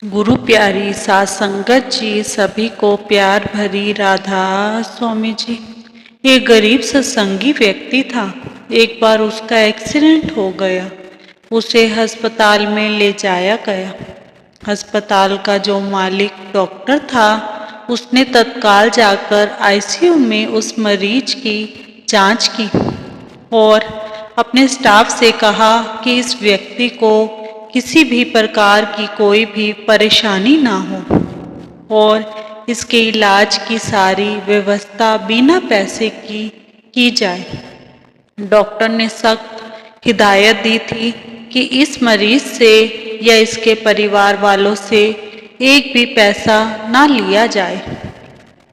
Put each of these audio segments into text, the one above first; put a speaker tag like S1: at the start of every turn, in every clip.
S1: गुरु प्यारी सात संगत जी, सभी को प्यार भरी राधा। स्वामी जी, एक गरीब सत्संगी व्यक्ति था। एक बार उसका एक्सीडेंट हो गया। उसे अस्पताल में ले जाया गया। अस्पताल का जो मालिक डॉक्टर था, उसने तत्काल जाकर आईसीयू में उस मरीज की जांच की और अपने स्टाफ से कहा कि इस व्यक्ति को किसी भी प्रकार की कोई भी परेशानी ना हो और इसके इलाज की सारी व्यवस्था बिना पैसे की जाए। डॉक्टर ने सख्त हिदायत दी थी कि इस मरीज से या इसके परिवार वालों से एक भी पैसा ना लिया जाए।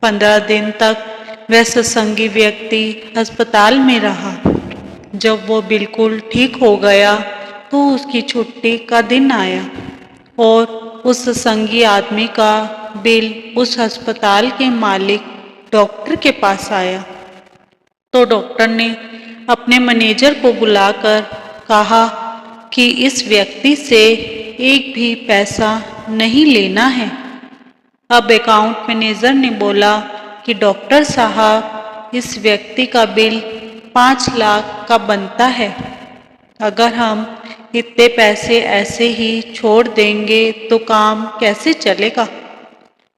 S1: 15 दिन तक वह सत्संगी व्यक्ति अस्पताल में रहा। जब वो बिल्कुल ठीक हो गया तो उसकी छुट्टी का दिन आया और उस सत्संगी आदमी का बिल उस अस्पताल के मालिक डॉक्टर के पास आया। तो डॉक्टर ने अपने मैनेजर को बुलाकर कहा कि इस व्यक्ति से एक भी पैसा नहीं लेना है। अब अकाउंट मैनेजर ने बोला कि डॉक्टर साहब, इस व्यक्ति का बिल 5 लाख का बनता है। अगर हम इतने पैसे ऐसे ही छोड़ देंगे तो काम कैसे चलेगा।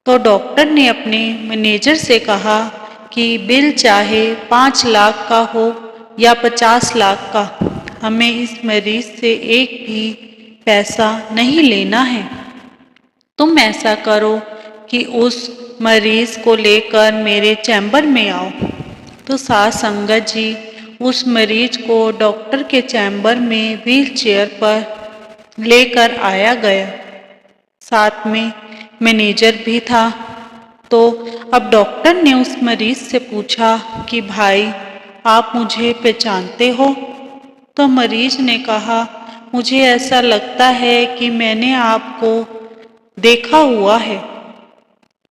S1: तो डॉक्टर ने अपने मैनेजर से कहा कि बिल चाहे 5 लाख का हो या 50 लाख का, हमें इस मरीज से एक भी पैसा नहीं लेना है। तुम ऐसा करो कि उस मरीज को लेकर मेरे चैम्बर में आओ। तो सात संगत जी, उस मरीज को डॉक्टर के चैम्बर में व्हीलचेयर पर लेकर आया गया। साथ में मैनेजर भी था। तो अब डॉक्टर ने उस मरीज से पूछा कि भाई, आप मुझे पहचानते हो। तो मरीज ने कहा, मुझे ऐसा लगता है कि मैंने आपको देखा हुआ है।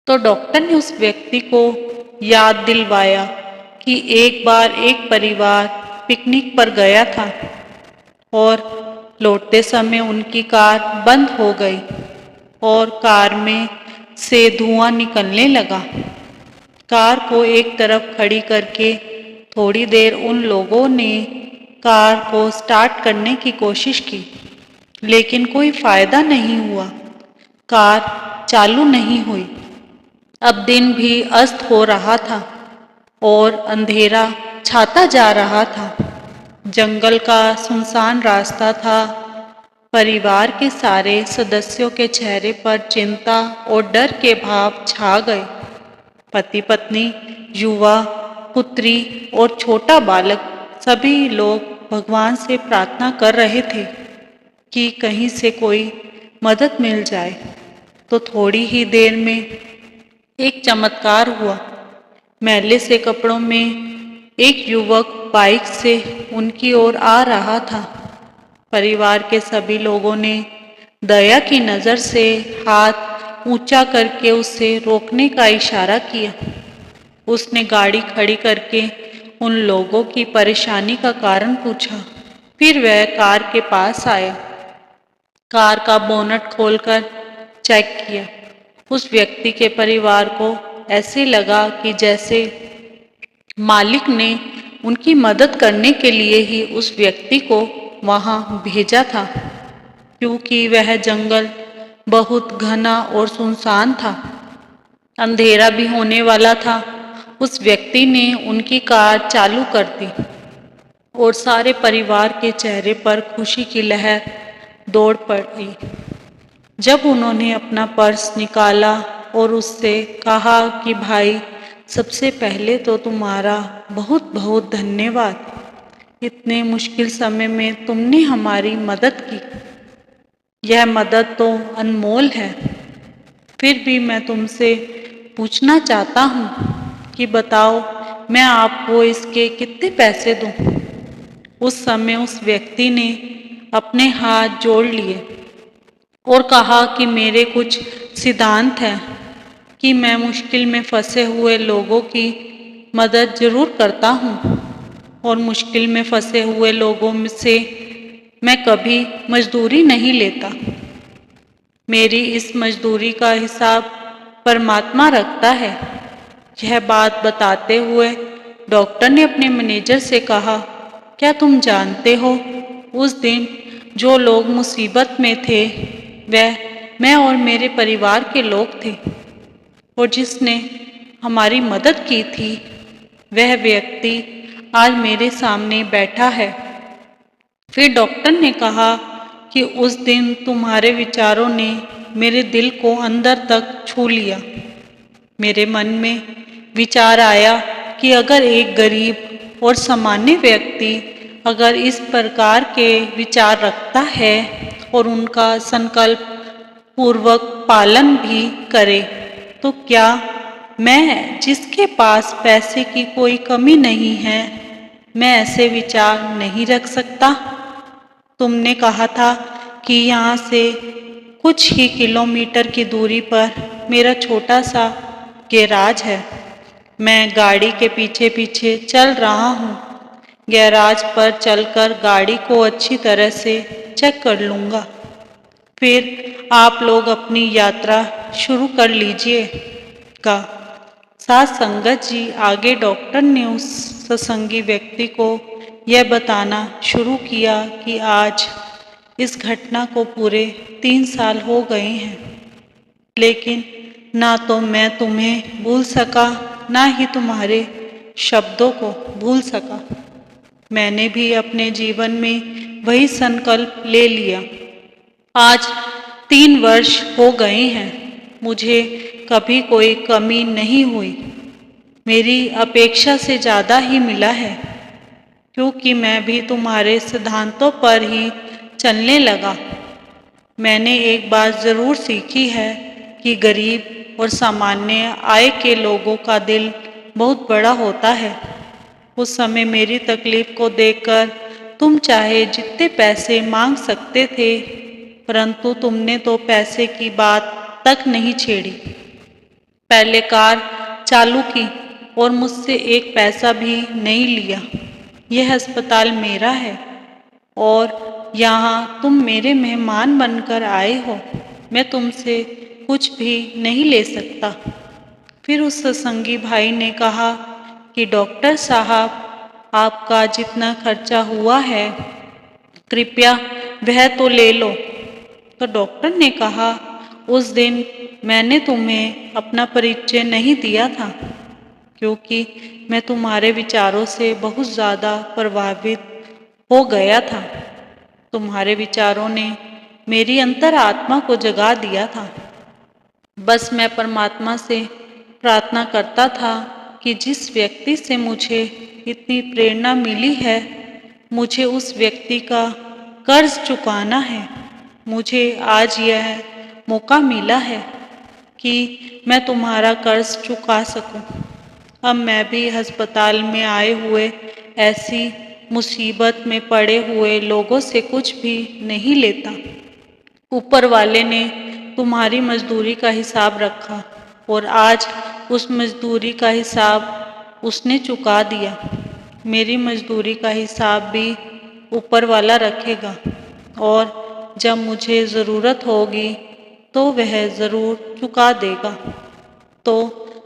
S1: तो डॉक्टर ने उस व्यक्ति को याद दिलवाया कि एक बार एक परिवार पिकनिक पर गया था और लौटते समय उनकी कार बंद हो गई और कार में से धुआं निकलने लगा। कार को एक तरफ खड़ी करके थोड़ी देर उन लोगों ने कार को स्टार्ट करने की कोशिश की, लेकिन कोई फायदा नहीं हुआ। कार चालू नहीं हुई। अब दिन भी अस्त हो रहा था और अंधेरा छाता जा रहा था। जंगल का सुनसान रास्ता था। परिवार के सारे सदस्यों के चेहरे पर चिंता और डर के भाव छा गए। पति पत्नी, युवा, पुत्री और छोटा बालक, सभी लोग भगवान से प्रार्थना कर रहे थे कि कहीं से कोई मदद मिल जाए। तो थोड़ी ही देर में एक चमत्कार हुआ। मैले से कपड़ों में एक युवक बाइक से उनकी ओर आ रहा था। परिवार के सभी लोगों ने दया की नज़र से हाथ ऊंचा करके उसे रोकने का इशारा किया। उसने गाड़ी खड़ी करके उन लोगों की परेशानी का कारण पूछा। फिर वह कार के पास आया, कार का बोनट खोलकर चेक किया। उस व्यक्ति के परिवार को ऐसे लगा कि जैसे मालिक ने उनकी मदद करने के लिए ही उस व्यक्ति को वहां भेजा था, क्योंकि वह जंगल बहुत घना और सुनसान था। अंधेरा भी होने वाला था। उस व्यक्ति ने उनकी कार चालू कर दी और सारे परिवार के चेहरे पर खुशी की लहर दौड़ पड़ी। जब उन्होंने अपना पर्स निकाला और उससे कहा कि भाई, सबसे पहले तो तुम्हारा बहुत बहुत धन्यवाद। इतने मुश्किल समय में तुमने हमारी मदद की। यह मदद तो अनमोल है। फिर भी मैं तुमसे पूछना चाहता हूँ कि बताओ, मैं आपको इसके कितने पैसे दूँ। उस समय उस व्यक्ति ने अपने हाथ जोड़ लिए और कहा कि मेरे कुछ सिद्धांत हैं कि मैं मुश्किल में फंसे हुए लोगों की मदद जरूर करता हूँ और मुश्किल में फंसे हुए लोगों से मैं कभी मजदूरी नहीं लेता। मेरी इस मजदूरी का हिसाब परमात्मा रखता है। यह बात बताते हुए डॉक्टर ने अपने मैनेजर से कहा, क्या तुम जानते हो, उस दिन जो लोग मुसीबत में थे वह मैं और मेरे परिवार के लोग थे, और जिसने हमारी मदद की थी वह व्यक्ति आज मेरे सामने बैठा है। फिर डॉक्टर ने कहा कि उस दिन तुम्हारे विचारों ने मेरे दिल को अंदर तक छू लिया। मेरे मन में विचार आया कि अगर एक गरीब और सामान्य व्यक्ति अगर इस प्रकार के विचार रखता है और उनका संकल्प पूर्वक पालन भी करे, तो क्या मैं, जिसके पास पैसे की कोई कमी नहीं है, मैं ऐसे विचार नहीं रख सकता। तुमने कहा था कि यहाँ से कुछ ही किलोमीटर की दूरी पर मेरा छोटा सा गैराज है। मैं गाड़ी के पीछे पीछे चल रहा हूँ। गैराज पर चलकर गाड़ी को अच्छी तरह से चेक कर लूँगा। फिर आप लोग अपनी यात्रा शुरू कर लीजिएगा। साथ संगत जी, आगे डॉक्टर ने उस सत्संगी व्यक्ति को यह बताना शुरू किया कि आज इस घटना को पूरे 3 साल हो गए हैं, लेकिन ना तो मैं तुम्हें भूल सका, ना ही तुम्हारे शब्दों को भूल सका। मैंने भी अपने जीवन में वही संकल्प ले लिया। आज 3 वर्ष हो गए हैं, मुझे कभी कोई कमी नहीं हुई। मेरी अपेक्षा से ज़्यादा ही मिला है, क्योंकि मैं भी तुम्हारे सिद्धांतों पर ही चलने लगा। मैंने एक बात ज़रूर सीखी है कि गरीब और सामान्य आय के लोगों का दिल बहुत बड़ा होता है। उस समय मेरी तकलीफ को देखकर तुम चाहे जितने पैसे मांग सकते थे, परंतु तुमने तो पैसे की बात तक नहीं छेड़ी। पहले कार चालू की और मुझसे एक पैसा भी नहीं लिया। यह अस्पताल मेरा है और यहाँ तुम मेरे मेहमान बनकर आए हो। मैं तुमसे कुछ भी नहीं ले सकता। फिर उस सत्संगी भाई ने कहा कि डॉक्टर साहब, आपका जितना खर्चा हुआ है कृपया वह तो ले लो। तो डॉक्टर ने कहा, उस दिन मैंने तुम्हें अपना परिचय नहीं दिया था, क्योंकि मैं तुम्हारे विचारों से बहुत ज़्यादा प्रभावित हो गया था। तुम्हारे विचारों ने मेरी अंतरात्मा को जगा दिया था। बस मैं परमात्मा से प्रार्थना करता था कि जिस व्यक्ति से मुझे इतनी प्रेरणा मिली है, मुझे उस व्यक्ति का कर्ज चुकाना है। मुझे आज यह मौका मिला है कि मैं तुम्हारा कर्ज चुका सकूं। अब मैं भी अस्पताल में आए हुए ऐसी मुसीबत में पड़े हुए लोगों से कुछ भी नहीं लेता। ऊपर वाले ने तुम्हारी मजदूरी का हिसाब रखा और आज उस मजदूरी का हिसाब उसने चुका दिया। मेरी मजदूरी का हिसाब भी ऊपर वाला रखेगा, और जब मुझे ज़रूरत होगी तो वह ज़रूर चुका देगा। तो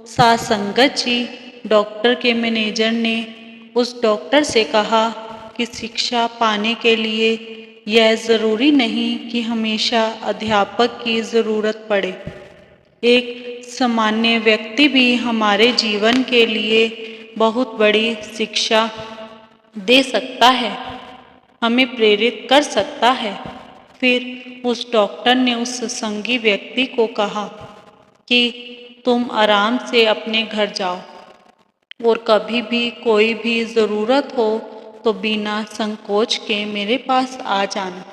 S1: साथ संगत जी, डॉक्टर के मैनेजर ने उस डॉक्टर से कहा कि शिक्षा पाने के लिए यह ज़रूरी नहीं कि हमेशा अध्यापक की ज़रूरत पड़े। एक सामान्य व्यक्ति भी हमारे जीवन के लिए बहुत बड़ी शिक्षा दे सकता है, हमें प्रेरित कर सकता है। फिर उस डॉक्टर ने उस सत्संगी व्यक्ति को कहा कि तुम आराम से अपने घर जाओ और कभी भी कोई भी ज़रूरत हो तो बिना संकोच के मेरे पास आ जाना।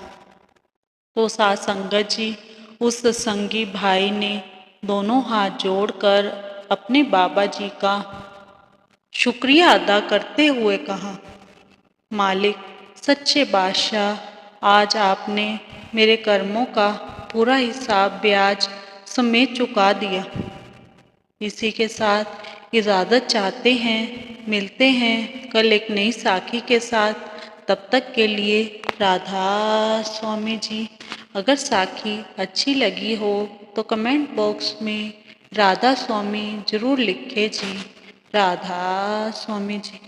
S1: तो साथ संगत जी, उस सत्संगी भाई ने दोनों हाथ जोड़कर अपने बाबा जी का शुक्रिया अदा करते हुए कहा, मालिक सच्चे बादशाह, आज आपने मेरे कर्मों का पूरा हिसाब ब्याज समेत चुका दिया। इसी के साथ इजाज़त चाहते हैं। मिलते हैं कल एक नई साखी के साथ। तब तक के लिए राधा स्वामी जी। अगर साखी अच्छी लगी हो तो कमेंट बॉक्स में राधा स्वामी जरूर लिखे जी। राधा स्वामी जी।